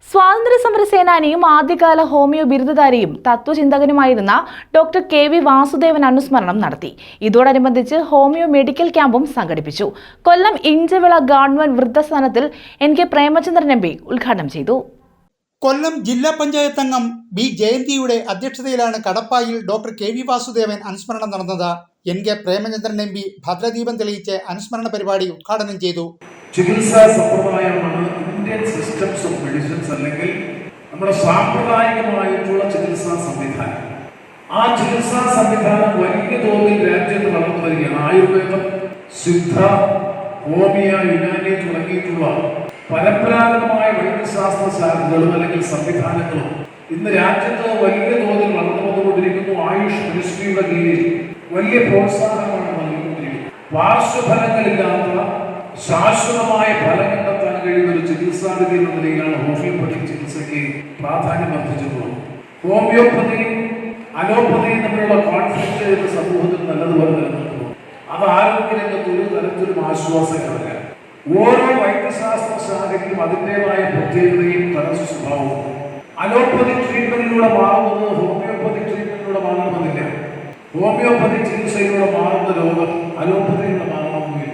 സ്വാതന്ത്ര്യ സമര സേനാനിയും ആദ്യകാല ഹോമിയോ ബിരുദധാരിയും തത്വചിന്തകനുമായിരുന്ന ഡോക്ടർ കെ.വി. വാസുദേവൻ അനുസ്മരണം നടത്തി. ഇതോടനുബന്ധിച്ച് ഹോമിയോ മെഡിക്കൽ ക്യാമ്പും സംഘടിപ്പിച്ചു. കൊല്ലം Inchavila government വൃദ്ധസദനത്തിൽ N.K.. Premachandran MP. ഉദ്ഘാടനം ചെയ്തു. കൊല്ലം ജില്ലാ പഞ്ചായത്ത് അംഗം ബി ജയന്തിയുടെ അധ്യക്ഷതയിലാണ് കടപ്പായിൽ ഡോക്ടർ കെ.വി. വാസുദേവൻ അനുസ്മരണം നടന്നത്. എൻ.കെ. പ്രേമചന്ദ്രൻ എം.പി. ഭദ്രദീപം തെളിയിച്ച് അനുസ്മരണ പരിപാടി ഉദ്ഘാടനം ചെയ്തു. ചികിത്സാ സമ്പ്രദായമാണ് ഇന്ത്യൻ സിസ്റ്റംസ് ഓഫ് മെഡിസിൻസ്, അല്ലെങ്കിൽ നമ്മുടെ സാമ്പ്രദായികമായിട്ടുള്ള ചികിത്സാ സംവിധാനം. ആ ചികിത്സാ സംവിധാനം വലിയ തോതിൽ രാജ്യത്ത് വളർന്നു വരികയാണ്. ആയുർവേദം, സിദ്ധ, ഹോമിയോ, യുനാനി തുടങ്ങിയിട്ടുള്ള പരമ്പരാഗതമായ വൈദ്യശാസ്ത്ര ശാഖകളും അല്ലെങ്കിൽ സംവിധാനങ്ങളും ഇന്ന് രാജ്യത്ത് വലിയ തോതിൽ വളർന്നു വന്നുകൊണ്ടിരിക്കുന്നു. ആയുഷ് മിനിസ്ട്രിയുടെ കീഴിൽ വലിയ പ്രോത്സാഹനമാണ് നൽകിക്കൊണ്ടിരിക്കുന്നത്. പാർശ്വഫലങ്ങളില്ലാത്ത ശാശ്വതമായ ഫലം കണ്ടെത്താൻ കഴിയുന്ന ഒരു ചികിത്സാവിധി എന്ന നിലയിലാണ് ഹോമിയോപ്പതി ചികിത്സയ്ക്ക് പ്രാധാന്യം വർദ്ധിച്ചിട്ടുള്ളത്. ഹോമിയോപ്പതിയും അലോപ്പതിയും തമ്മിലുള്ള കോൺഫ്ലിക്റ്റ് എന്ന സമൂഹത്തിൽ നല്ലതുപോലെ നിലനിൽക്കുന്നു. അത് ആരോഗ്യരംഗത്ത് ഒരു തരത്തിലും ആശ്വാസകരമല്ല. ഓരോ വൈദ്യശാസ്ത്ര ശാഖയ്ക്കും അതിൻ്റെതായ പ്രത്യേകതയും തരസ സ്വഭാവവും. അലോപ്പതി ട്രീറ്റ്മെന്റിലൂടെ മാറുന്നത് ഹോമിയോപ്പതി ട്രീറ്റ്മെന്റിലൂടെ മാറണമെന്നില്ല. ഹോമിയോപ്പതി ചികിത്സയിലൂടെ മാറുന്ന രോഗം അലോപ്പതിയിലൂടെ മാറണമെന്നില്ല.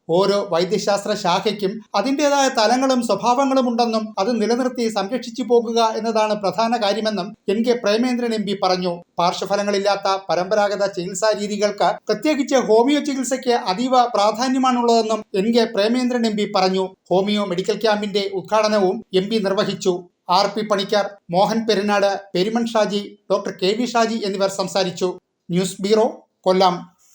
ഓരോ വൈദ്യശാസ്ത്ര ശാഖയ്ക്കും അതിൻ്റെതായ തലങ്ങളും സ്വഭാവങ്ങളും ഉണ്ടെന്നും അത് നിലനിർത്തി സംരക്ഷിച്ചു പോകുക എന്നതാണ് പ്രധാന കാര്യമെന്നും എൻ.കെ. പ്രേമേന്ദ്രൻ എം.പി. പറഞ്ഞു. പാർശ്വഫലങ്ങളില്ലാത്ത പരമ്പരാഗത ചികിത്സാ രീതികൾക്ക്, പ്രത്യേകിച്ച് ഹോമിയോ ചികിത്സയ്ക്ക് അതീവ പ്രാധാന്യമാണുള്ളതെന്നും എൻ.കെ. പ്രേമേന്ദ്രൻ എം.പി. പറഞ്ഞു. ഹോമിയോ മെഡിക്കൽ ക്യാമ്പിന്റെ ഉദ്ഘാടനവും എം.പി. നിർവഹിച്ചു. ആർ.പി. പണിക്കർ, മോഹൻ പെരുനാട്, പെരുമൺ ഷാജി, ഡോക്ടർ കെ.വി. ഷാജി എന്നിവർ സംസാരിച്ചു. ന്യൂസ് ബ്യൂറോ, കൊല്ലം.